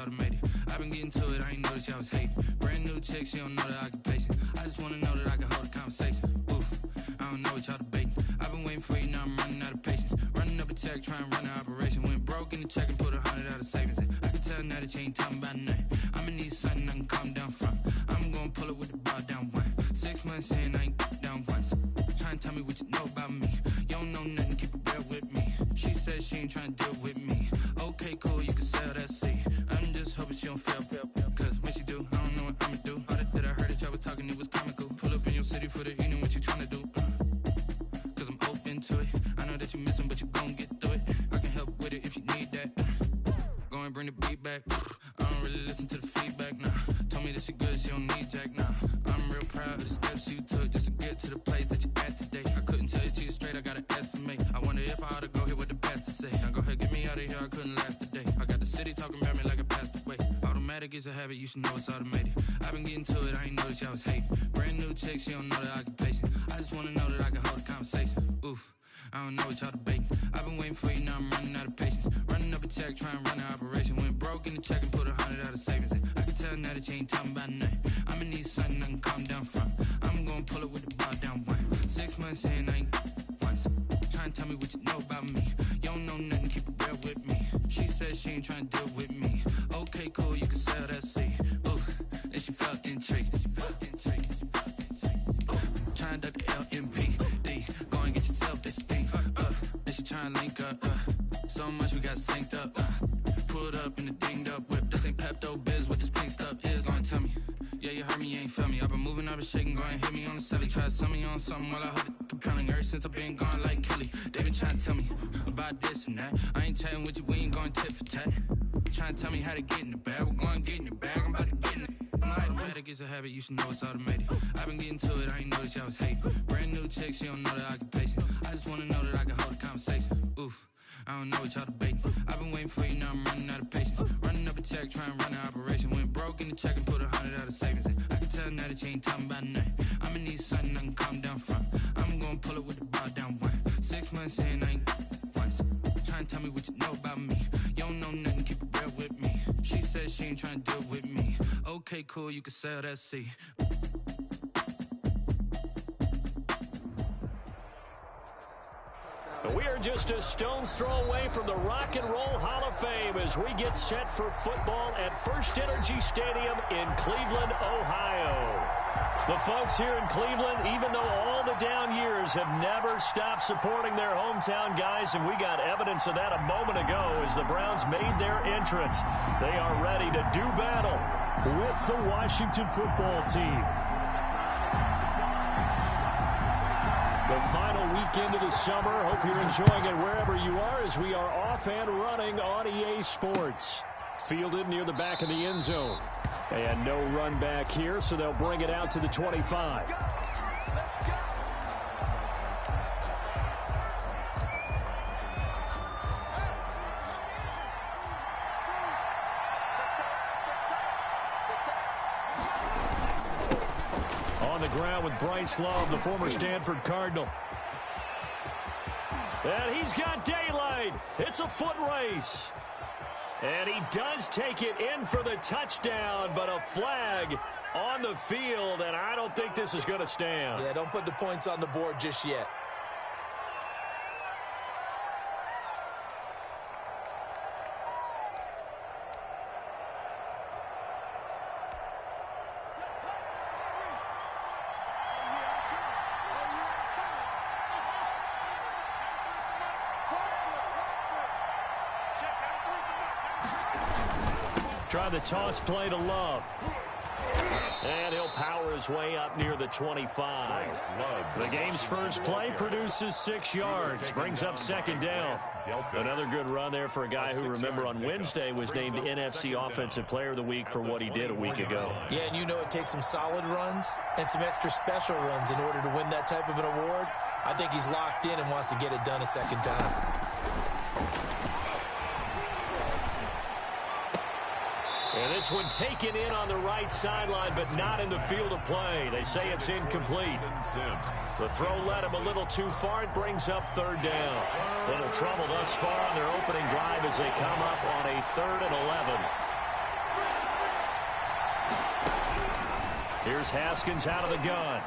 automated. I've been getting to it, I ain't noticed y'all was hating. Brand new chick, she don't know the occupation. I just wanna know that I can hold a conversation. Oof, I don't know what y'all debating. I've been waiting for you, now I'm running out of patience. Running up a check, trying to run an operation. Went broke in the check and put 100 out of savings in. I can tell now that you ain't talking about nothing. I'ma need something I can calm down from. I'm gonna pull it with the bar down one. 6 months in, I ain't down once. Trying to tell me what you know about me. You don't know nothing, keep it real with me. She said she ain't trying to deal with me. Okay, cool, you can sell that seat. I'm just hoping she don't fail. Cause when she do, I don't know what I'ma do. All that I heard that y'all was talking, it was comical. Pull up in your city for the evening, what you trying to do? Cause I'm open to it. I know that you missing, but you gon' get through it. I can help with it if you need that. Go and bring the beat back. I don't really listen to the feedback, nah. Told me that she good, she don't need Jack, nah. I'm real proud of the steps you took just to get to the place that you at today. I couldn't tell you to you straight, I gotta estimate. I wonder if I ought to go hear what the pastor say. Now go ahead, get me out of here, I couldn't last a day. I got the city talking about me like I passed away. Automatic is a habit, you should know it's automated. I've been getting to it, I ain't noticed y'all was hating. Brand new chick, she don't know the occupation. I just wanna know that I can hold a conversation. Oof, I don't know what y'all debating. I've been waiting for you, now I'm running out of patience. Running up a check, trying to run an operation. Went broke in the check and put 100 out of savings in. I can tell now that you ain't talking about nothing. I'ma need something I can calm down from. I'm gonna pull it with the bar down one. 6 months in, I ain't once. Trying to tell me what you know about me. You don't know nothing, keep it real with me. She said she ain't trying to deal with me. Okay, cool, you can sell that seat. Ooh, and she felt intrigued. Trying to duck the LMPD. Go and get yourself this thing. And she trying to link up. So much we got synced up. Pulled up in the dinged up whip. This ain't Pepto Biz, what this pink stuff is. Go and tell me. Yeah, you heard me, you ain't felt me. I've been moving, I've been shaking, go and hit me on the celly. Try to sell me on something while I hold it compelling. Ever since I've been gone like Kelly, they been trying to tell me about this and that. I ain't chatting with you, we ain't going tit for tat. Trying to tell me how to get in the bag. We're going to get in the bag, I'm about to get in it. Automatic is a habit, you should know it's automated. I've been getting to it, I ain't noticed y'all was hating. Brand new chick, she don't know the occupation. I just wanna know that I can hold a conversation. Oof, I don't know what y'all debating. I've been waiting for you, now I'm running out of patience. Running up a check, trying to run an operation. Went broke in the check and put 100 out of savings in. I can tell now that you ain't talking about nothing. I'ma need something I can calm down from. I'm gonna pull it with the bar down one. 6 months in, I ain't once. Trying to tell me what you know about me. You don't know nothing, keep it real with me. She said she ain't trying to deal with me. Okay, cool, you can sell that seat. We are just a stone's throw away from the Rock and Roll Hall of Fame as we get set for football at First Energy Stadium in Cleveland, Ohio. The folks here in Cleveland, even though all the down years, have never stopped supporting their hometown guys, and we got evidence of that a moment ago as the Browns made their entrance. They are ready to do battle with the Washington football team. The final weekend of the summer. Hope you're enjoying it wherever you are as we are off and running on EA Sports. Fielded near the back of the end zone. And no run back here, so they'll bring it out to the 25. On the ground with Bryce Love, the former Stanford Cardinal. And he's got daylight. It's a foot race. And he does take it in for the touchdown, but a flag on the field, and I don't think this is going to stand. Yeah, don't put the points on the board just yet. Try the toss play to Love. And he'll power his way up near the 25. The game's first play produces 6 yards. Brings up second down. Another good run there for a guy who, remember, on Wednesday was named NFC Offensive Player of the Week for what he did a week ago. Yeah, and you know it takes some solid runs and some extra special runs in order to win that type of an award. I think he's locked in and wants to get it done a second time. And this one taken in on the right sideline, but not in the field of play. They say it's incomplete. The throw led him a little too far. It brings up third down. Little trouble thus far on their opening drive as they come up on a 3rd and 11. Here's Haskins out of the gun.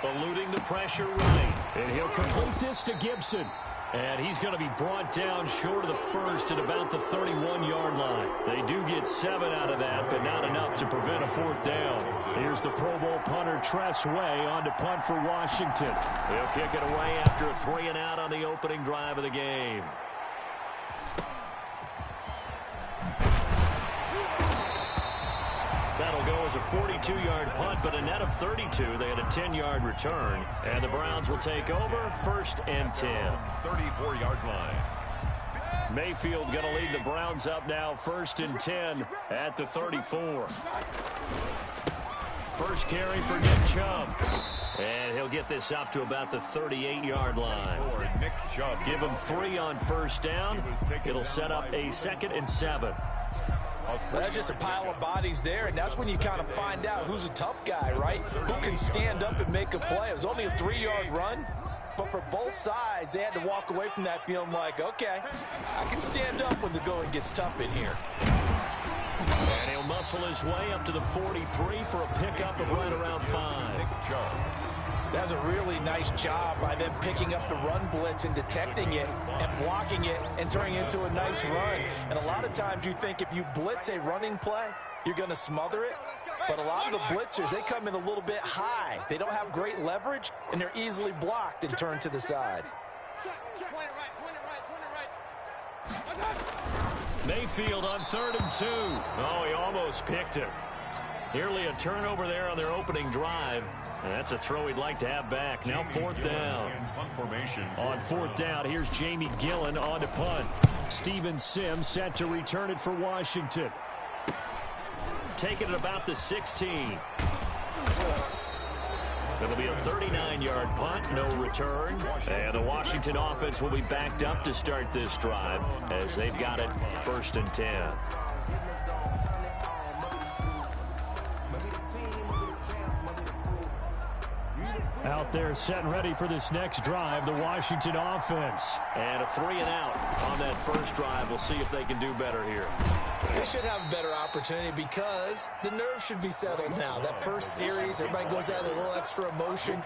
Eluding the pressure right. And he'll complete this to Gibson. And he's going to be brought down short of the first at about the 31-yard line. They do get 7 out of that, but not enough to prevent a 4th down. Here's the Pro Bowl punter Tress Way on to punt for Washington. He'll kick it away after a 3-and-out on the opening drive of the game. That'll go as a 42-yard punt, but a net of 32. They had a 10-yard return. And the Browns will take over 1st and 10. 34-yard line. Mayfield going to lead the Browns up now 1st and 10 at the 34. First carry for Nick Chubb. And he'll get this up to about the 38-yard line. Nick Chubb. Give him 3 on 1st down. It'll set up a 2nd and 7. Well, that's just a pile of bodies there, and that's when you kind of find out who's a tough guy, right? Who can stand up and make a play. It was only a 3-yard run, but for both sides, they had to walk away from that feeling like, okay, I can stand up when the going gets tough in here. And he'll muscle his way up to the 43 for a pickup of right around 5. That's a really nice job by them picking up the run blitz and detecting it and blocking it and turning it into a nice run. And a lot of times you think if you blitz a running play, you're going to smother it. But a lot of the blitzers, they come in a little bit high. They don't have great leverage, and they're easily blocked and turned to the side. Mayfield on 3rd and 2. Oh, he almost picked it. Nearly a turnover there on their opening drive. And that's a throw he'd like to have back. Now 4th down. On 4th down, here's Jamie Gillen on to punt. Steven Sims set to return it for Washington. Taking it about the 16. It'll be a 39-yard punt, no return. And the Washington offense will be backed up to start this drive as they've got it 1st and 10. Out there set and ready for this next drive, the Washington offense. And a 3-and-out on that first drive. We'll see if they can do better here. They should have a better opportunity because the nerves should be settled now. That first series, everybody goes out with a little extra emotion.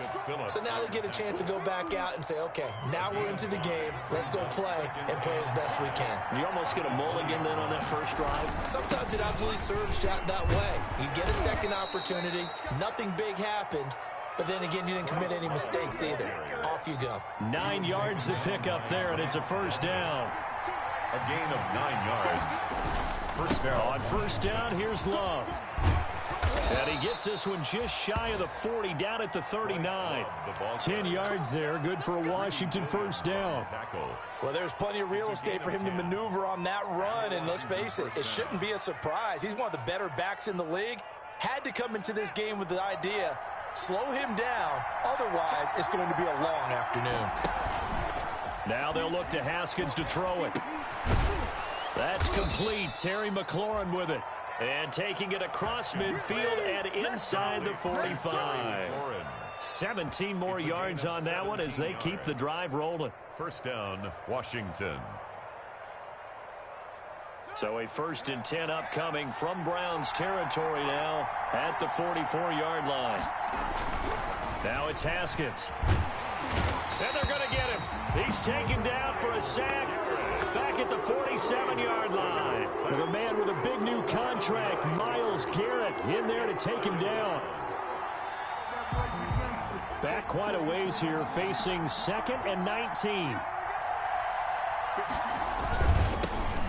So now they get a chance to go back out and say, okay, now we're into the game. Let's go play and play as best we can. You almost get a mulligan then on that first drive? Sometimes it absolutely serves that way. You get a second opportunity. Nothing big happened. But then again, you didn't commit any mistakes either. Off you go. 9 yards to pick up there, and it's a 1st down. A gain of 9 yards. 1st down. On 1st down, here's Love. And he gets this one just shy of the 40, down at the 39. 10 yards there, good for a Washington 1st down. Well, there's plenty of real estate for him to maneuver on that run, and let's face it, it shouldn't be a surprise. He's one of the better backs in the league. Had to come into this game with the idea, slow him down, otherwise it's going to be a long afternoon. Now they'll look to Haskins to throw it. That's complete. Terry McLaurin with it. And taking it across midfield and inside the 45. 17 more yards on that one as they keep the drive rolling. 1st down, Washington. So a 1st and 10 upcoming from Browns territory now at the 44-yard line. Now it's Haskins. And they're going to get him. He's taken down for a sack back at the 47-yard line. With a man with a big new contract, Myles Garrett, in there to take him down. Back quite a ways here, facing 2nd and 19.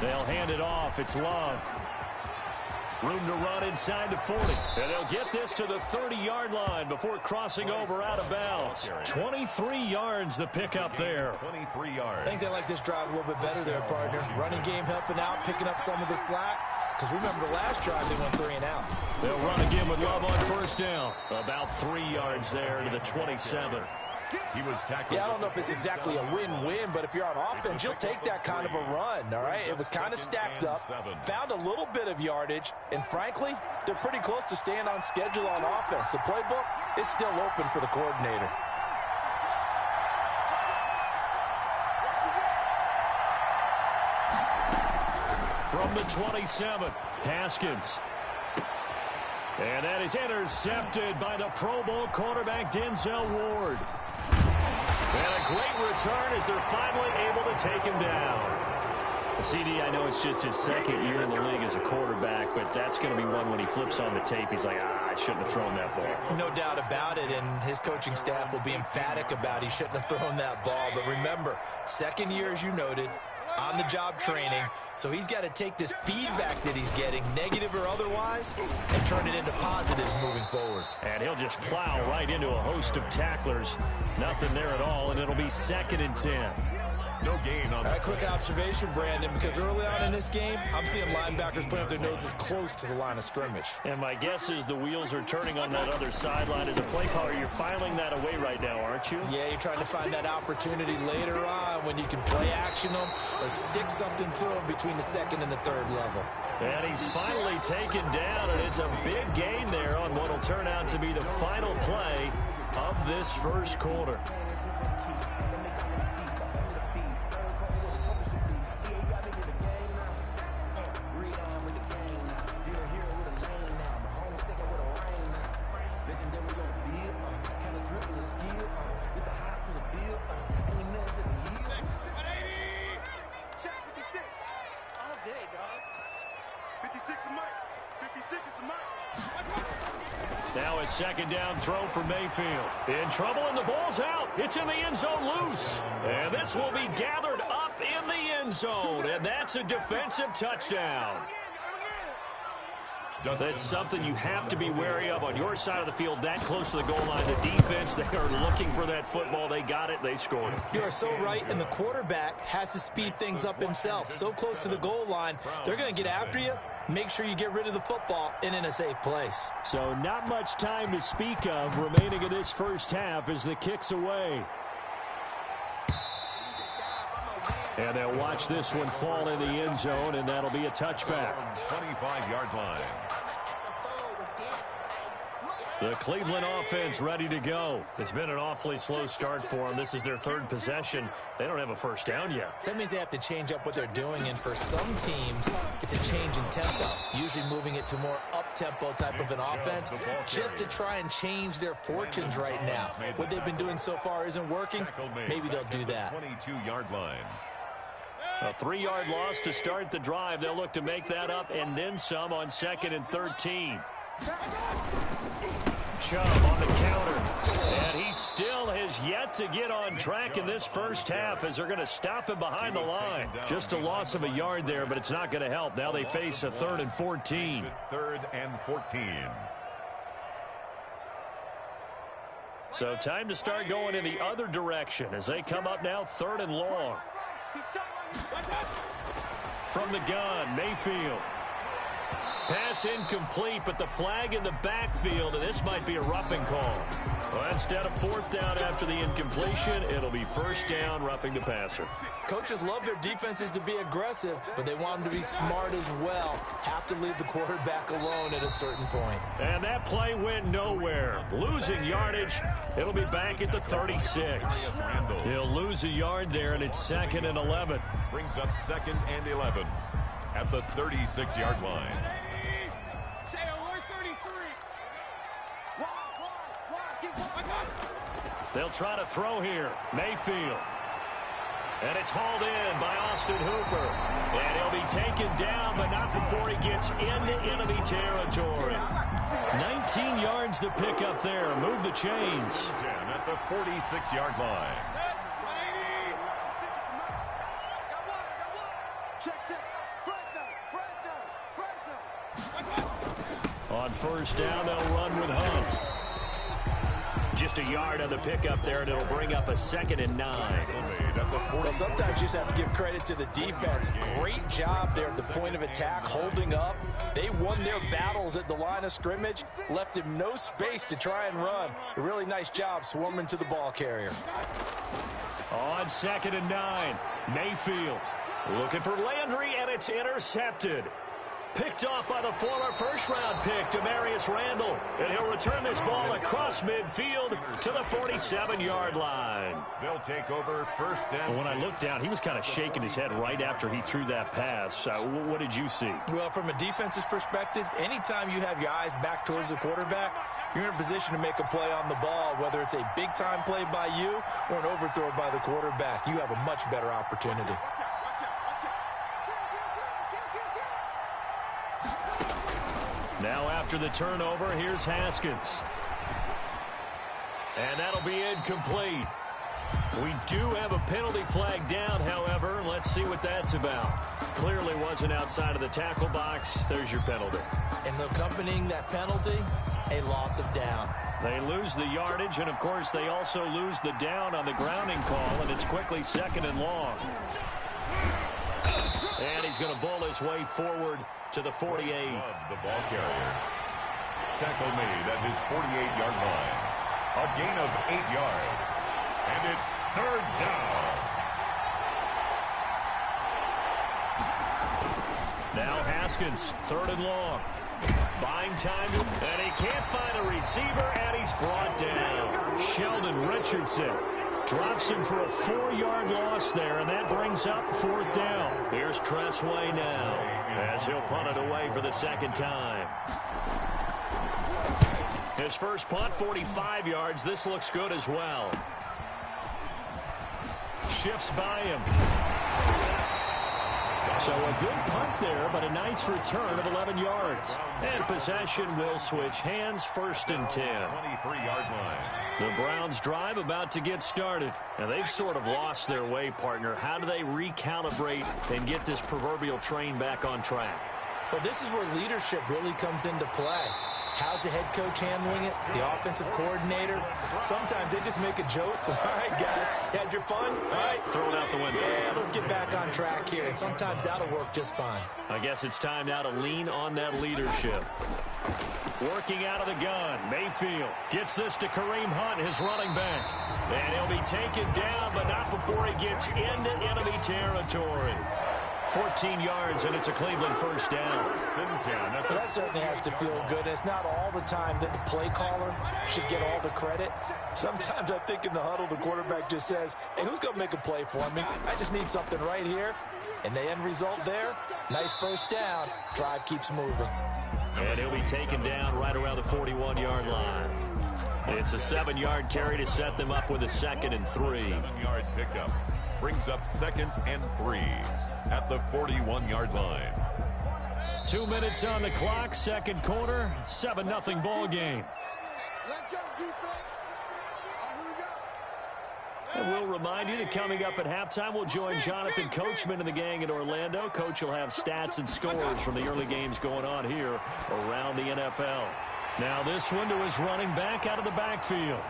They'll hand it off. It's Love. Room to run inside the 40. And they'll get this to the 30-yard line before crossing over out of bounds. 23 yards the pickup there. 23 yards. I think they like this drive a little bit better there, partner. Running game helping out, picking up some of the slack. Because remember the last drive, they went 3 and out. They'll run again with Love on 1st down. About 3 yards there to the 27. He was tackled. Yeah, I don't know if it's exactly a win-win, but if you're on offense, you'll take that kind of a run, all right? It was kind of stacked up, found a little bit of yardage, and frankly, they're pretty close to staying on schedule on offense. The playbook is still open for the coordinator. From the 27, Haskins. And that is intercepted by the Pro Bowl quarterback Denzel Ward. And a great return as they're finally able to take him down. CD, I know it's just his second year in the league as a quarterback, but that's going to be one when he flips on the tape. He's like, I shouldn't have thrown that ball. No doubt about it, and his coaching staff will be emphatic about he shouldn't have thrown that ball. But remember, second year, as you noted, on-the-job training, so he's got to take this feedback that he's getting, negative or otherwise, and turn it into positives moving forward. And he'll just plow right into a host of tacklers. Nothing there at all, and it'll be 2nd and 10. No gain on that. Quick observation, Brandon, because early on in this game, I'm seeing linebackers putting up their noses close to the line of scrimmage. And my guess is the wheels are turning on that other sideline. As a play caller, you're filing that away right now, aren't you? Yeah, you're trying to find that opportunity later on when you can play action them or stick something to them between the 2nd and the 3rd level. And he's finally taken down, and it's a big gain there on what will turn out to be the final play of this first quarter. Now a 2nd down throw for Mayfield. In trouble, and the ball's out. It's in the end zone loose. And this will be gathered up in the end zone. And that's a defensive touchdown. That's something you have to be wary of on your side of the field, that close to the goal line. The defense, they are looking for that football. They got it. They scored it. You are so right, and the quarterback has to speed things up himself. So close to the goal line, they're going to get after you. Make sure you get rid of the football and in a safe place. So not much time to speak of remaining in this first half as the kick's away. And they'll watch this one fall in the end zone, and that'll be a touchback. 25-yard line. The Cleveland offense ready to go. It's been an awfully slow start for them. This is their 3rd possession. They don't have a first down yet. That means they have to change up what they're doing, and for some teams, it's a change in tempo, usually moving it to more up-tempo type of an offense, just to try and change their fortunes right now. What they've been doing so far isn't working. Maybe they'll do that. 22-yard line. A 3-yard loss to start the drive. They'll look to make that up and then some on 2nd and 13. Chubb on the counter, and he still has yet to get on track in this first half as they're going to stop him behind the line. Just a loss of a yard there, but it's not going to help. Now they face a 3rd and 14. 3rd and 14. So time to start going in the other direction as they come up now 3rd and long. From the gun, Mayfield. Pass incomplete, but the flag in the backfield, and this might be a roughing call. Well, instead of 4th down after the incompletion, it'll be 1st down, roughing the passer. Coaches love their defenses to be aggressive, but they want them to be smart as well. Have to leave the quarterback alone at a certain point. And that play went nowhere. Losing yardage, it'll be back at the 36. He'll lose a yard there, and it's 2nd and 11. Brings up 2nd and 11 at the 36-yard line. They'll try to throw here. Mayfield. And it's hauled in by Austin Hooper. And he'll be taken down, but not before he gets into enemy territory. 19 yards to pick up there. Move the chains. At the 46-yard line. On 1st down, they'll run with Hunt. Just a yard on the pickup there, and it'll bring up a 2nd and 9. Well, sometimes you just have to give credit to the defense. Great job there at the point of attack, holding up. They won their battles at the line of scrimmage, left him no space to try and run. A really nice job swarming to the ball carrier. On 2nd and 9, Mayfield looking for Landry, and it's intercepted. Picked off by the former first-round pick, Demarius Randall. And he'll return this ball across midfield to the 47-yard line. They'll take over first and... When I looked down, he was kind of shaking his head right after he threw that pass. What did you see? Well, from a defense's perspective, anytime you have your eyes back towards the quarterback, you're in a position to make a play on the ball, whether it's a big-time play by you or an overthrow by the quarterback. You have a much better opportunity. Now after the turnover, here's Haskins. And that'll be incomplete. We do have a penalty flag down, however. Let's see what that's about. Clearly wasn't outside of the tackle box. There's your penalty. And accompanying that penalty, a loss of down. They lose the yardage, and of course they also lose the down on the grounding call, and it's quickly 2nd and long. And he's going to bull his way forward to the 48. The ball carrier. Tackle made at his 48-yard line. A gain of 8 yards. And it's 3rd down. Now Haskins, 3rd and long. Buying time, and he can't find a receiver, and he's brought down. Sheldon Richardson drops him for a 4-yard loss there, and that brings up 4th down. Here's Tressway now, as he'll punt it away for the 2nd time. His first punt, 45 yards. This looks good as well. Shifts by him. So a good punt there, but a nice return of 11 yards. And possession will switch hands, 1st and 10. 23-yard line. The Browns drive about to get started. Now they've sort of lost their way, partner. How do they recalibrate and get this proverbial train back on track? Well, this is where leadership really comes into play. How's the head coach handling it? The offensive coordinator? Sometimes they just make a joke. All right, guys, had your fun? All right. Throw it out the window. Yeah, let's get back on track here. And sometimes that'll work just fine. I guess it's time now to lean on that leadership. Working out of the gun, Mayfield gets this to Kareem Hunt, his running back. And he'll be taken down, but not before he gets into enemy territory. 14 yards, and it's a Cleveland 1st down. Well, that certainly has to feel good. It's not all the time that the play caller should get all the credit. Sometimes I think in the huddle, the quarterback just says, hey, who's going to make a play for me? I just need something right here. And the end result there, nice 1st down. Drive keeps moving. And he'll be taken down right around the 41-yard line. It's a 7-yard carry to set them up with a 2nd and 3. 7-yard pickup brings up 2nd and 3 at the 41-yard line. 2 minutes on the clock, 2nd quarter, 7-0 ball game. And we'll remind you that coming up at halftime, we'll join Jonathan Coachman and the gang in Orlando. Coach will have stats and scores from the early games going on here around the NFL. Now this one to his running back out of the backfield.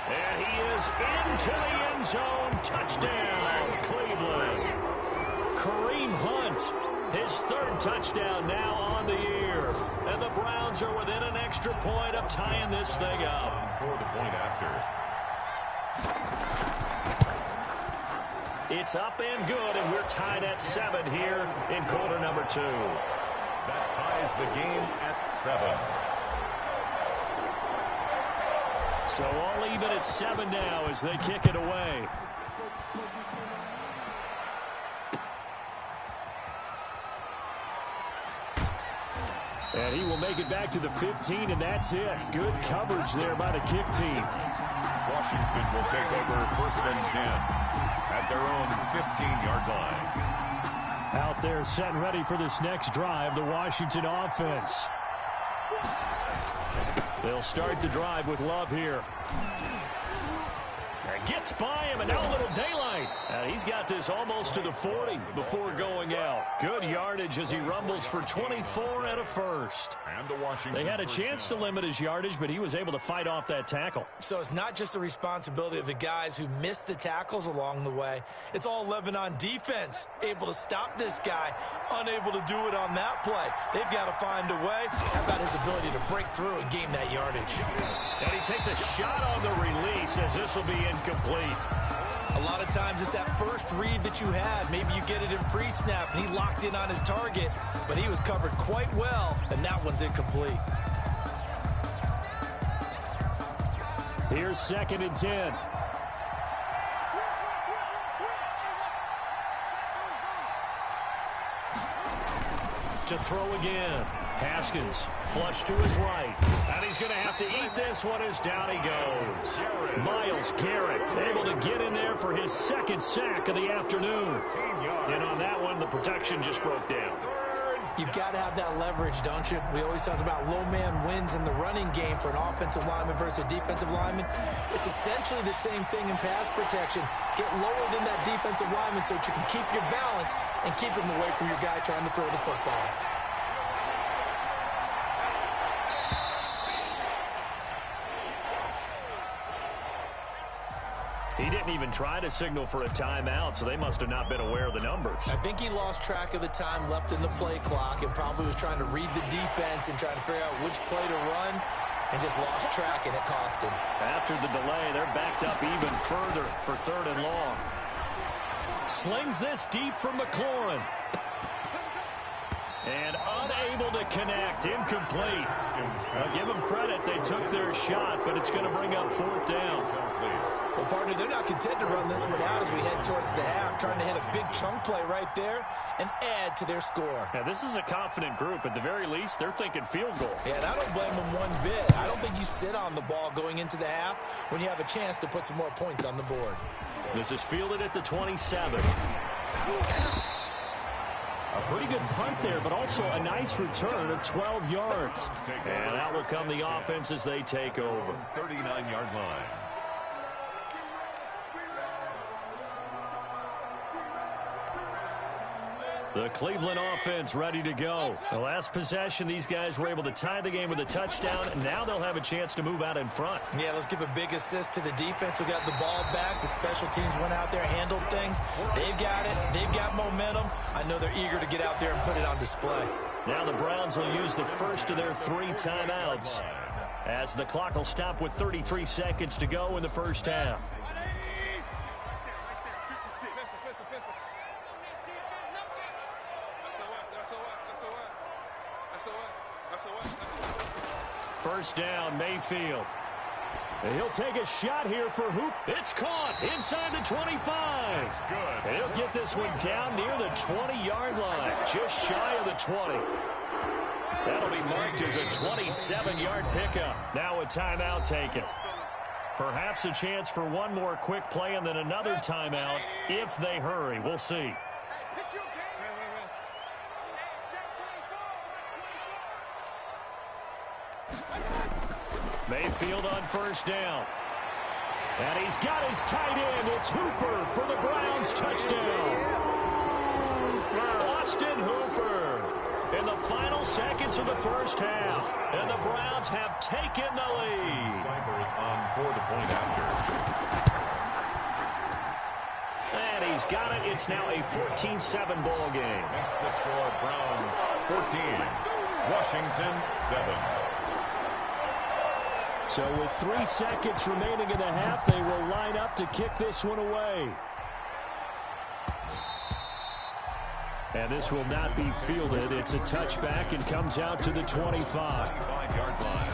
And he is into the end zone. Touchdown, Cleveland. Kareem Hunt, his 3rd touchdown now on the year. And the Browns are within an extra point of tying this thing up. For the point after. It's up and good, and we're tied at 7 here in quarter number 2. That ties the game at 7. So all even at 7 now as they kick it away. And he will make it back to the 15, and that's it. Good coverage there by the kick team. Washington will take over 1st and 10 at their own 15-yard line. Out there set and ready for this next drive, the Washington offense. They'll start the drive with Love here. Gets by him, and now a little daylight. And he's got this almost to the 40 before going out. Good yardage as he rumbles for 24 and a 1st. And the Washington they had a chance to limit his yardage, but he was able to fight off that tackle. So it's not just the responsibility of the guys who missed the tackles along the way. It's all 11 on defense, able to stop this guy, unable to do it on that play. They've got to find a way. How about his ability to break through and gain that yardage? And he takes a shot on the release as this will be incomplete. A lot of times it's that first read that you had. Maybe you get it in pre-snap, and he locked in on his target, but he was covered quite well, and that one's incomplete. Here's 2nd and 10. To throw again. Haskins, flush to his right. And he's going to have to eat this one as down he goes. Myles Garrett able to get in there for his 2nd sack of the afternoon. And on that one, the protection just broke down. You've got to have that leverage, don't you? We always talk about low man wins in the running game for an offensive lineman versus a defensive lineman. It's essentially the same thing in pass protection. Get lower than that defensive lineman so that you can keep your balance and keep him away from your guy trying to throw the football. He didn't even try to signal for a timeout, so they must have not been aware of the numbers. I think he lost track of the time left in the play clock and probably was trying to read the defense and trying to figure out which play to run and just lost track, and it cost him. After the delay, they're backed up even further for 3rd and long. Slings this deep from McLaurin. And unable to connect. Incomplete. I'll give them credit. They took their shot, but it's going to bring up 4th down. Well, partner, they're not content to run this one out as we head towards the half, trying to hit a big chunk play right there and add to their score. Yeah, this is a confident group. At the very least, they're thinking field goal. Yeah, and I don't blame them one bit. I don't think you sit on the ball going into the half when you have a chance to put some more points on the board. This is fielded at the 27. A pretty good punt there, but also a nice return of 12 yards. And out will come the offense as they take over. 39-yard line. The Cleveland offense ready to go. The last possession, these guys were able to tie the game with a touchdown, and now they'll have a chance to move out in front. Yeah, let's give a big assist to the defense who got the ball back. The special teams went out there, handled things. They've got it. They've got momentum. I know they're eager to get out there and put it on display. Now the Browns will use the first of their 3 timeouts as the clock will stop with 33 seconds to go in the first half. First down, Mayfield. And he'll take a shot here for Hoop. It's caught inside the 25. Good. And he'll get this one down near the 20-yard line, just shy of the 20. That'll be marked as a 27-yard pickup. Now a timeout taken. Perhaps a chance for one more quick play and then another timeout if they hurry. We'll see. Mayfield on first down. And he's got his tight end. It's Hooper for the Browns touchdown. Austin Hooper in the final seconds of the first half. And the Browns have taken the lead. Cyber on for the point after. And he's got it. It's now a 14-7 ball game. Makes the score Browns 14, Washington 7. So with 3 seconds remaining in the half, they will line up to kick this one away. And this will not be fielded. It's a touchback and comes out to the 25. 5-yard line.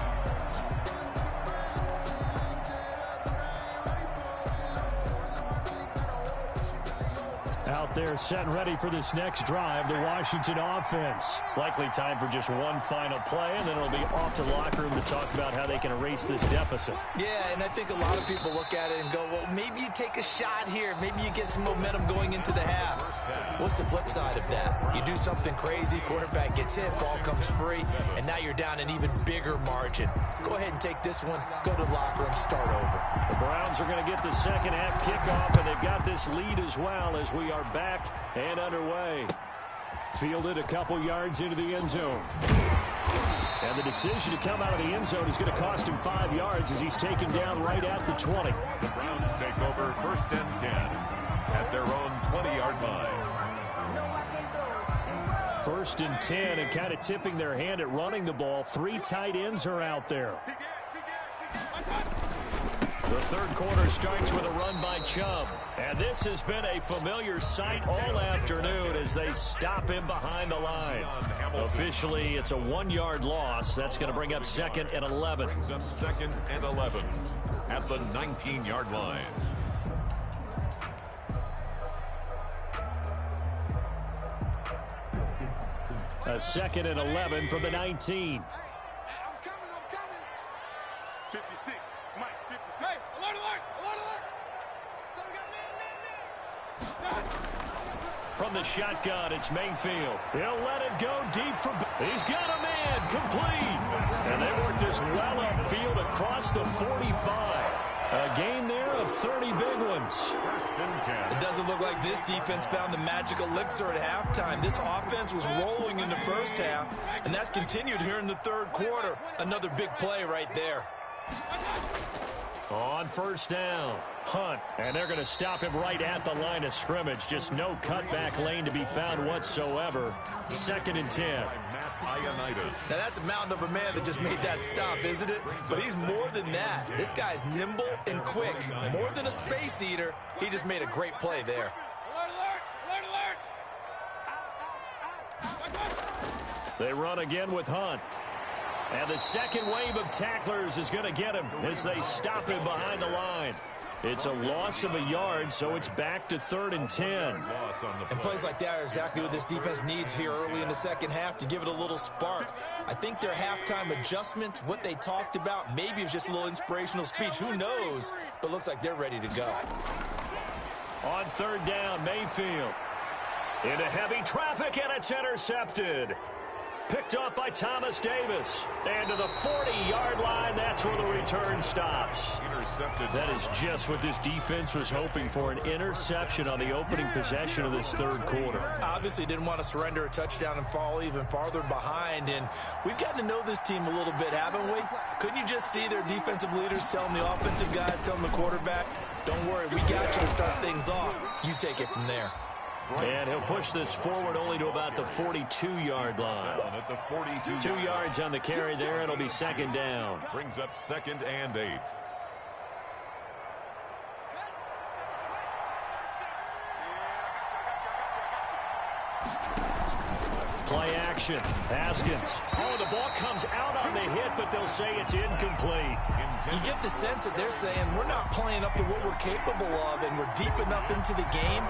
Out there set and ready for this next drive, the Washington offense. Likely time for just one final play, and then it'll be off to the locker room to talk about how they can erase this deficit. Yeah, and I think a lot of people look at it and go, well, maybe you take a shot here. Maybe you get some momentum going into the half. What's the flip side of that? You do something crazy, quarterback gets hit, ball comes free, and now you're down an even bigger margin. Go ahead and take this one, go to the locker room, start over. The Browns are going to get the second half kickoff, and they've got this lead as well as we are back and underway. Fielded a couple yards into the end zone. And the decision to come out of the end zone is going to cost him 5 yards as he's taken down right at the 20. The Browns take over 1st and 10 at their own 20-yard line. 1st and 10, and kind of tipping their hand at running the ball. 3 tight ends are out there. The third quarter starts with a run by Chubb. And this has been a familiar sight all afternoon as they stop him behind the line. Officially, it's a 1-yard loss. That's going to bring up 2nd and 11. Brings up 2nd and 11 at the 19-yard line. A 2nd and 11 from the 19. 56. Mike, 56. Hey, alert, alert, alert, alert. So we got man. From the shotgun, it's Mayfield. He'll let it go deep for... He's got a man, complete. And they work this well upfield across the 45. A gain there of 30 big ones. It doesn't look like this defense found the magic elixir at halftime. This offense was rolling in the first half, and that's continued here in the third quarter. Another big play right there. On first down, Hunt, and they're going to stop him right at the line of scrimmage. Just no cutback lane to be found whatsoever. 2nd and 10. Now that's a mountain of a man that just made that stop, isn't it? But he's more than that. This guy's nimble and quick. More than a space eater. He just made a great play there. Alert, alert, alert, alert. They run again with Hunt. And the second wave of tacklers is going to get him as they stop him behind the line. It's a loss of a yard, so it's back to 3rd and 10. And plays like that are exactly what this defense needs here early in the second half to give it a little spark. I think their halftime adjustments, what they talked about, maybe it was just a little inspirational speech. Who knows? But looks like they're ready to go. On 3rd down, Mayfield. Into heavy traffic, and it's intercepted. Picked up by Thomas Davis. And to the 40-yard line, that's where the return stops. Intercepted. That is just what this defense was hoping for, an interception on the opening possession of this third quarter. Obviously didn't want to surrender a touchdown and fall even farther behind. And we've gotten to know this team a little bit, haven't we? Couldn't you just see their defensive leaders telling the offensive guys, telling the quarterback, don't worry, we got you to start things off. You take it from there. And he'll push this forward only to about the 42-yard line. At the 42. 2 yards on the carry there. It'll be 2nd down. Brings up 2nd and 8. Play action. Haskins. Oh, the ball comes out on the hit, but they'll say it's incomplete. You get the sense that they're saying we're not playing up to what we're capable of, and we're deep enough into the game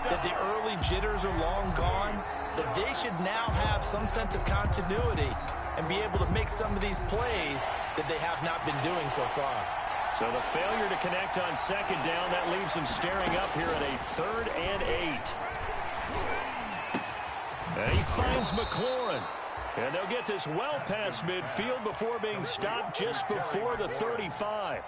that the early jitters are long gone, that they should now have some sense of continuity and be able to make some of these plays that they have not been doing so far. So the failure to connect on 2nd down, that leaves them staring up here at a 3rd and 8. And he finds McLaurin. And they'll get this well past midfield before being stopped just before the 35.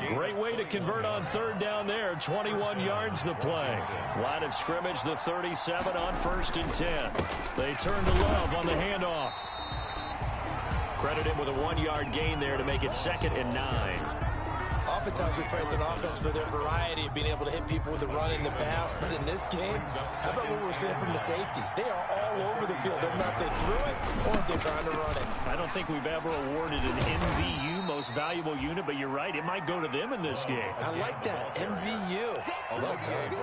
Great way to convert on 3rd down there. 21 yards the play. Line of scrimmage, the 37 on 1st and 10. They turn to Love on the handoff. Credit him with a 1-yard gain there to make it 2nd and 9. Oftentimes we praise an offense for their variety of being able to hit people with the run in the pass, but in this game, how about what we're seeing from the safeties? They are all over the field. Doesn't matter if they threw it or if they're trying to run it. I don't think we've ever awarded an MVU, most valuable unit, but you're right, it might go to them in this game. I like that, MVU. Well done.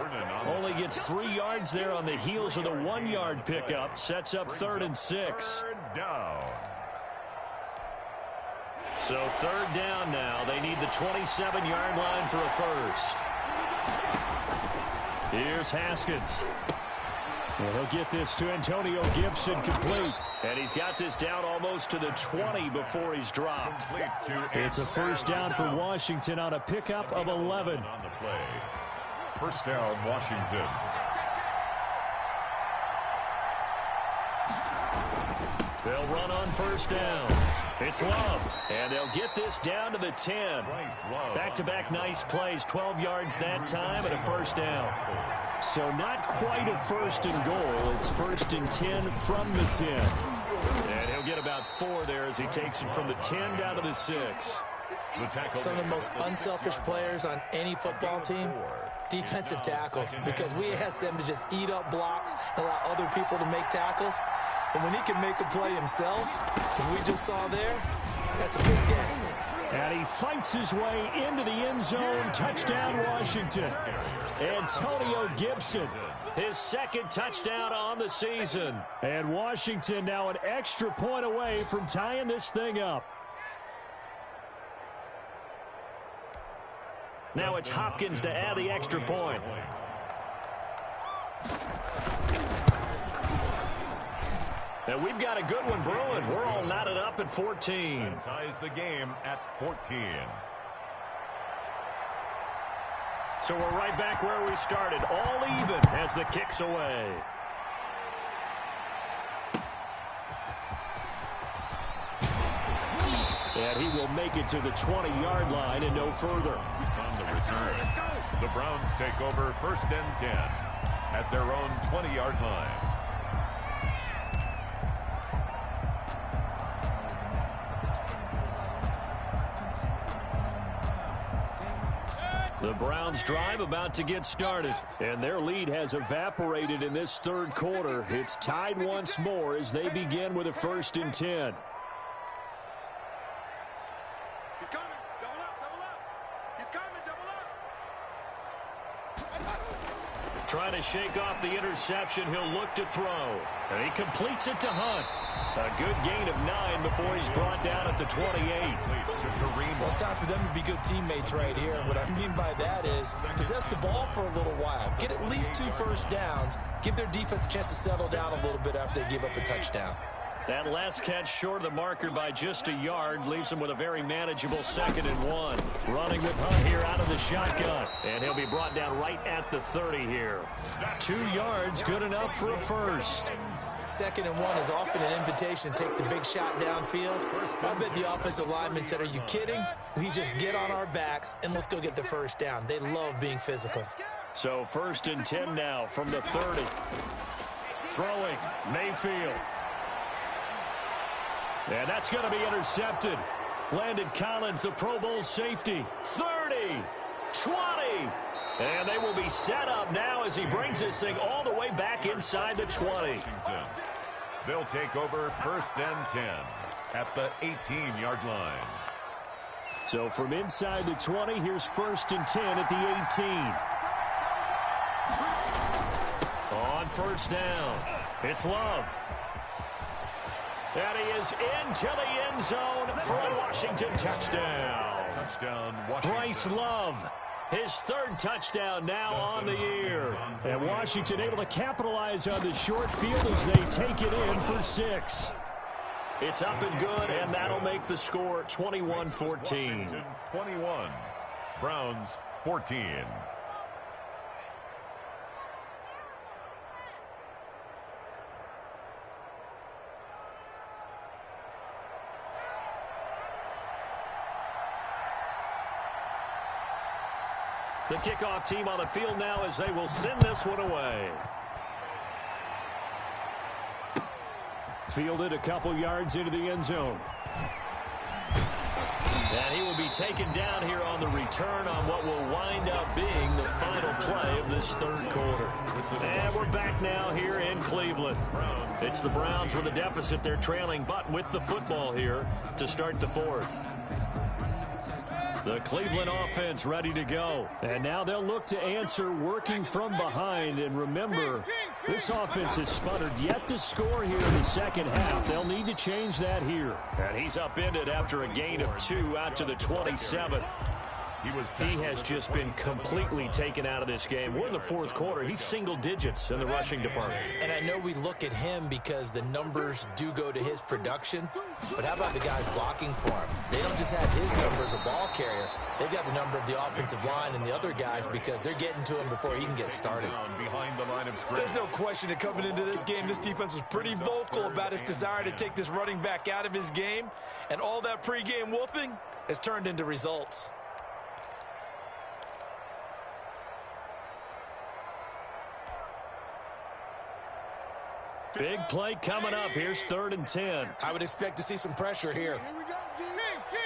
Only gets 3 yards there on the heels of the 1-yard pickup. Sets up 3rd and 6. 3rd down. So 3rd down now. They need the 27-yard line for a first. Here's Haskins. And he'll get this to Antonio Gibson complete. And he's got this down almost to the 20 before he's dropped. It's a first down for Washington on a pickup of 11. On the play. First down, Washington. They'll run on first down. It's Love, and they'll get this down to the 10. Back-to-back nice plays, 12 yards that time, and a first down. So not quite a 1st and goal. It's 1st and 10 from the 10. And he'll get about 4 there as he takes it from the 10 down to the 6. Some of the most unselfish players on any football team, defensive tackles, because we ask them to just eat up blocks and allow other people to make tackles. But when he can make a play himself, as we just saw there, that's a big day. And he fights his way into the end zone. Touchdown, Washington. Antonio Gibson, his second touchdown on the season. And Washington now an extra point away from tying this thing up. Now it's Hopkins to add the extra point. And we've got a good one brewing. We're all knotted up at 14. And ties the game at 14. So we're right back where we started, all even as the kick's away. And he will make it to the 20-yard line and no further. On the return, the Browns take over 1st and 10 at their own 20-yard line. The Browns drive about to get started, and their lead has evaporated in this third quarter. It's tied once more as they begin with a 1st and 10. He's coming. Double up, double up. He's coming, double up. Trying to shake off the interception, he'll look to throw. And he completes it to Hunt. A good gain of 9 before he's brought down at the 28. Well, it's time for them to be good teammates right here. And what I mean by that is possess the ball for a little while. Get at least 2 first downs. Give their defense a chance to settle down a little bit after they give up a touchdown. That last catch short of the marker by just a yard leaves him with a very manageable 2nd and 1. Running with Hunt here out of the shotgun. And he'll be brought down right at the 30 here. 2 yards, good enough for a first. 2nd and 1 is often an invitation to take the big shot downfield. I bet the offensive lineman said, are you kidding? We just get on our backs and let's go get the first down. They love being physical. So 1st and 10 now from the 30. Throwing, Mayfield. And that's going to be intercepted. Landon Collins, the Pro Bowl safety. 30, 20. And they will be set up now as he brings this thing all the way back inside the 20. They'll take over 1st and 10 at the 18-yard line. So from inside the 20, here's 1st and 10 at the 18. On 1st down, it's Love. And he is into the end zone for a Washington touchdown. Touchdown, Washington. Bryce Love, his 3rd touchdown now on the year. And Washington able to capitalize on the short field as they take it in for 6. It's up and good, and that'll make the score 21-14. 21, Browns 14. The kickoff team on the field now as they will send this one away. Fielded a couple yards into the end zone. And he will be taken down here on the return on what will wind up being the final play of this third quarter. And we're back now here in Cleveland. It's the Browns with a deficit. They're trailing, but with the football here to start the 4th. The Cleveland offense ready to go. And now they'll look to answer working from behind. And remember, this offense has sputtered yet to score here in the second half. They'll need to change that here. And he's upended after a gain of 2 out to the 27. He has just been completely taken out of this game. We're in the 4th quarter. He's single digits in the rushing department. And I know we look at him because the numbers do go to his production. But how about the guys blocking for him? They don't just have his number as a ball carrier. They've got the number of the offensive line and the other guys because they're getting to him before he can get started. Behind the line of scrimmage. There's no question that coming into this game, this defense was pretty vocal about its desire to take this running back out of his game. And all that pregame wolfing has turned into results. Big play coming up. Here's 3rd and 10. I would expect to see some pressure here. Here we go, King. Here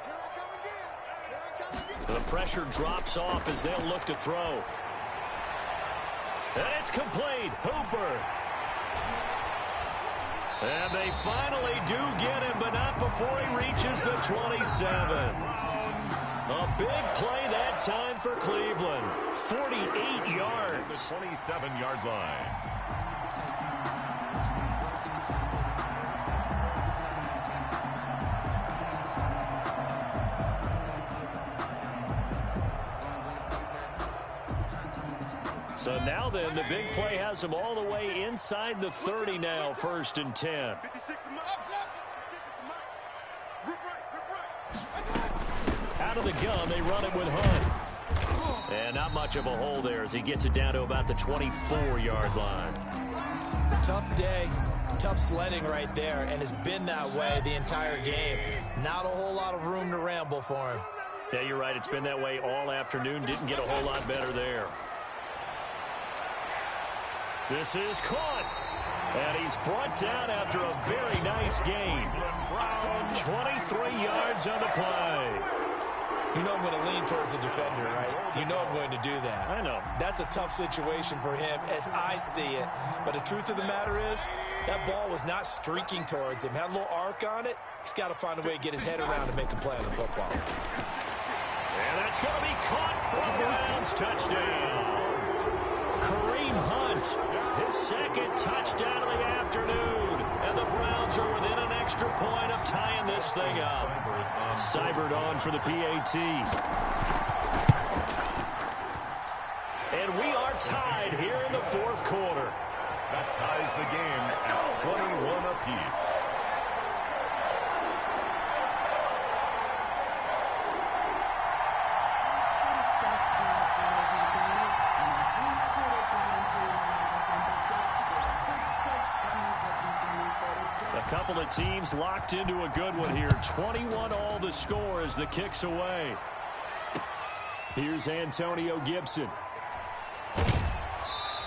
I come again. The pressure drops off as they'll look to throw. And it's complete. Hooper. And they finally do get him, but not before he reaches the 27. A big play that time for Cleveland. 48 yards. The 27-yard line. So now then, the big play has him all the way inside the 30 now, 1st and 10. Out of the gun, they run it with Hunt. And not much of a hole there as he gets it down to about the 24-yard line. Tough day, tough sledding right there, and it's been that way the entire game. Not a whole lot of room to ramble for him. Yeah, you're right. It's been that way all afternoon. Didn't get a whole lot better there. This is caught. And he's brought down after a very nice gain. 23 yards on the play. You know I'm going to lean towards the defender, right? You know I'm going to do that. I know. That's a tough situation for him as I see it. But the truth of the matter is, that ball was not streaking towards him. Had a little arc on it. He's got to find a way to get his head around and make a play on the football. And that's going to be caught for a Browns touchdown. Kareem Hunt, his second touchdown of the afternoon. And the Browns are within an extra point of tying this thing up. Seibert on for the PAT. And we are tied here in the 4th quarter. That ties the game at 21 apiece. A couple of teams locked into a good one here. 21 all the score as the kick's away. Here's Antonio Gibson.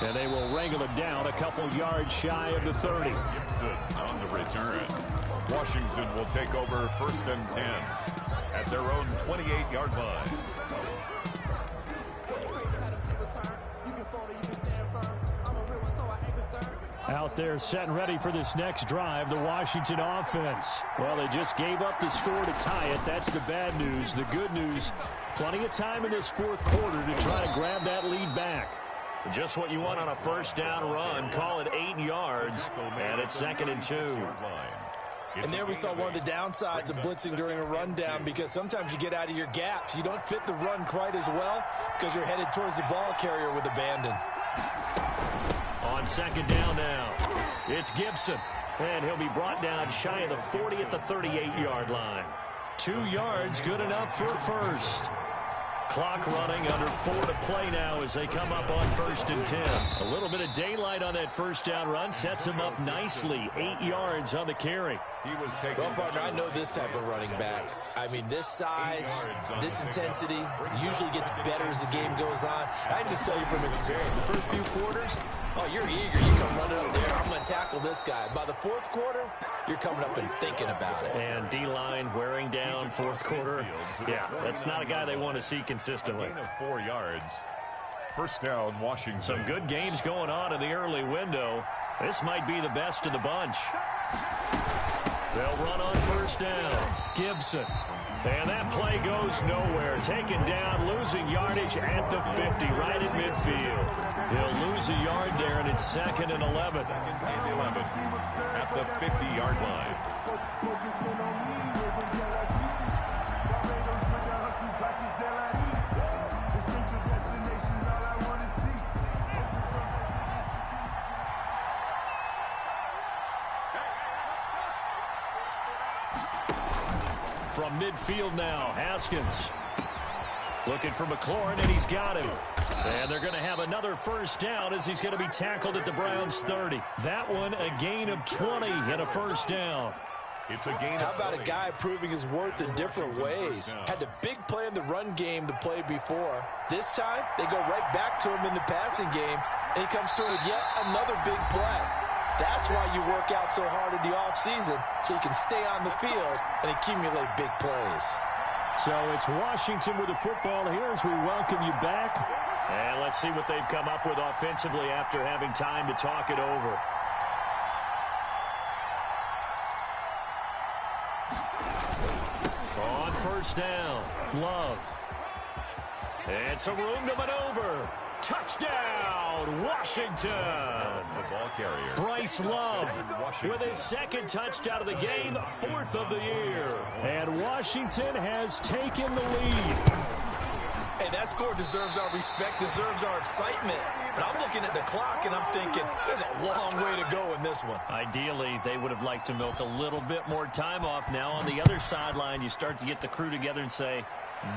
And they will wrangle it down a couple yards shy of the 30. Gibson on the return. Washington will take over 1st and 10 at their own 28-yard line. Out there set and ready for this next drive, the Washington offense. Well, they just gave up the score to tie it. That's the bad news. The good news, plenty of time in this 4th quarter to try to grab that lead back. Just what you want on a 1st down run. Call it 8 yards, and it's 2nd and 2. And there we saw one of the downsides of blitzing during a rundown, because sometimes you get out of your gaps. You don't fit the run quite as well because you're headed towards the ball carrier with abandon. On 2nd down now, it's Gibson. And he'll be brought down shy of the 40 at the 38-yard line. 2 yards, good enough for 1st. Clock running, under 4 to play now as they come up on 1st and 10. A little bit of daylight on that 1st down run sets him up nicely. 8 yards on the carry. Well, partner, I know this type of running back. I mean, this size, this intensity usually gets better as the game goes on. I just tell you from experience, the first few quarters, oh, you're eager. You come running up there. I'm going to tackle this guy. By the 4th quarter, you're coming up and thinking about it. And D-line wearing down 4th quarter. Yeah, that's not a guy they want to see consistently. Gain of 4 yards. 1st down, Washington. Some good games going on in the early window. This might be the best of the bunch. They'll run on 1st down. Gibson. And that play goes nowhere. Taken down, losing yardage at the 50, right at midfield. He'll lose a yard there, and it's 2nd and 11. 2nd and 11 at the 50-yard line. From midfield now, Haskins. Looking for McLaurin, and he's got him. And they're going to have another 1st down as he's going to be tackled at the Browns' 30. That one, a gain of 20 and a 1st down. It's a gain. How about a guy proving his worth in different ways? Had the big play in the run game to play before. This time, they go right back to him in the passing game, and he comes through with yet another big play. That's why you work out so hard in the offseason, so you can stay on the field and accumulate big plays. So it's Washington with the football here as we welcome you back. And let's see what they've come up with offensively after having time to talk it over. first down. Love. It's a room to maneuver. Touchdown, Washington. The ball carrier. Bryce Love with his second touchdown of the game, 4th of the year. And Washington has taken the lead. Hey, that score deserves our respect, deserves our excitement. But I'm looking at the clock, and I'm thinking, there's a long way to go in this one. Ideally, they would have liked to milk a little bit more time off. Now, on the other sideline, you start to get the crew together and say,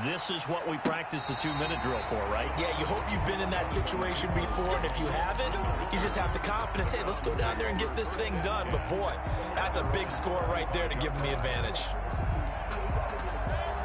this is what we practiced the 2-minute drill for, right? Yeah, you hope you've been in that situation before, and if you haven't, you just have the confidence, hey, let's go down there and get this thing done. But, boy, that's a big score right there to give them the advantage.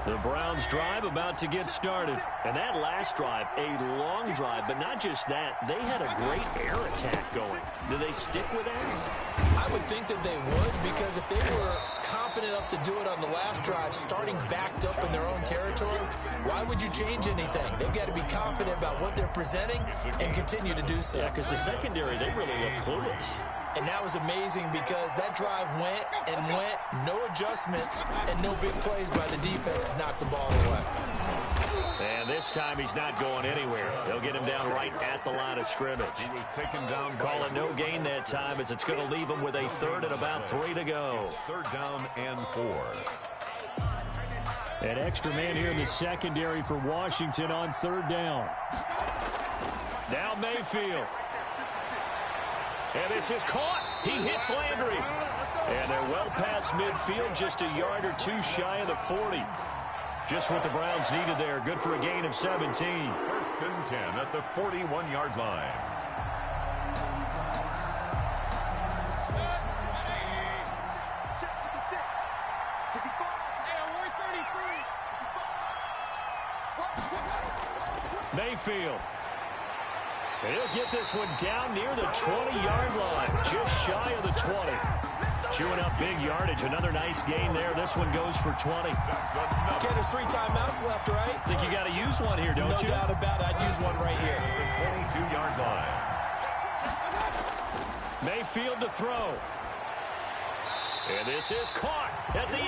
The Browns drive about to get started. And that last drive, a long drive, but not just that, they had a great air attack going. Do they stick with that? I would think that they would, because if they were competent enough to do it on the last drive, starting backed up in their own territory, why would you change anything? They've got to be confident about what they're presenting and continue to do so. Yeah, because the secondary, they really look clueless. And that was amazing because that drive went and went, no adjustments, and no big plays by the defense to knock the ball away. And this time he's not going anywhere. They'll get him down right at the line of scrimmage. He was taken down. Call it no gain that time as it's going to leave him with a 3rd and about 3 to go. 3rd down and 4. An extra man here in the secondary for Washington on 3rd down. Now Mayfield. And this is caught. He hits Landry. And they're well past midfield, just a yard or two shy of the 40. Just what the Browns needed there. Good for a gain of 17. 1st and 10 at the 41-yard line. Mayfield. He'll get this one down near the 20-yard line, just shy of the 20. Chewing up big yardage. Another nice gain there. This one goes for 20. Okay, there's 3 timeouts left, right? Think you got to use one here, don't you? No doubt about it. I'd use one right here. The 22-yard line. Mayfield to throw. And this is caught at the 8.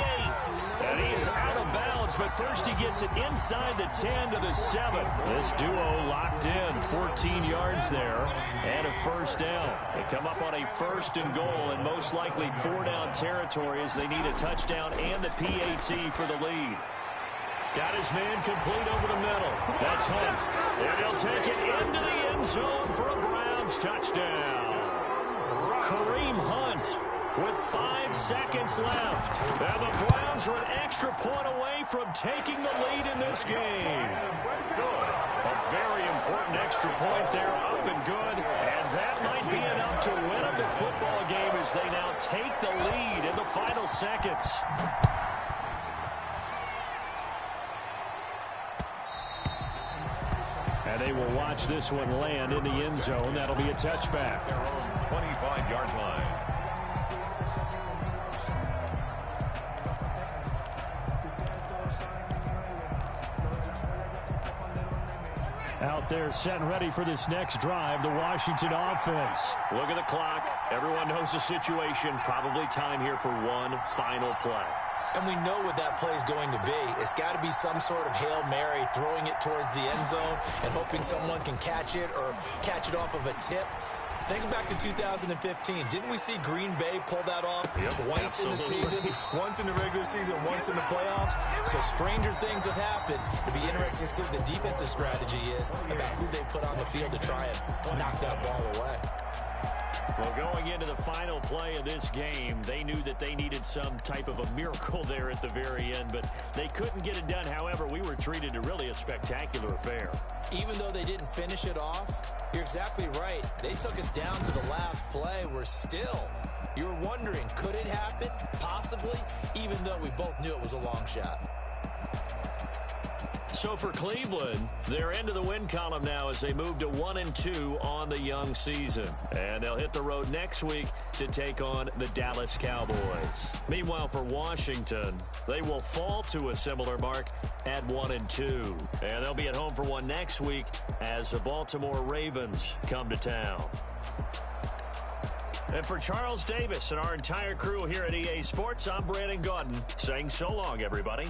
And he is out of bounds, but first he gets it inside the 10 to the 7. This duo locked in, 14 yards there, and a 1st down. They come up on a 1st and goal, and most likely 4-down territory as they need a touchdown and the PAT for the lead. Got his man complete over the middle. That's Hunt. And he'll take it into the end zone for a Browns touchdown. Kareem Hunt with 5 seconds left. And the Browns are an extra point away from taking the lead in this game. A very important extra point there, up and good. And that might be enough to win them the football game as they now take the lead in the final seconds. And they will watch this one land in the end zone. That'll be a touchback. Their own 25-yard line. Out there set and ready for this next drive, the Washington offense. Look at the clock. Everyone knows the situation. Probably time here for one final play. And we know what that play is going to be. It's got to be some sort of Hail Mary, throwing it towards the end zone and hoping someone can catch it or catch it off of a tip. Think back to 2015. Didn't we see Green Bay pull that off twice in the season? Once in the regular season, once in the playoffs. So stranger things have happened. It'll be interesting to see what the defensive strategy is about who they put on the field to try and knock that ball away. Well, going into the final play of this game, they knew that they needed some type of a miracle there at the very end, but they couldn't get it done. However, we were treated to really a spectacular affair. Even though they didn't finish it off, you're exactly right. They took us down to the last play. We're still, you were wondering, could it happen? Possibly, even though we both knew it was a long shot. So for Cleveland, they're into the win column now as they move to 1-2 on the young season. And they'll hit the road next week to take on the Dallas Cowboys. Meanwhile, for Washington, they will fall to a similar mark at 1-2. And they'll be at home for one next week as the Baltimore Ravens come to town. And for Charles Davis and our entire crew here at EA Sports, I'm Brandon Gaudin saying so long, everybody.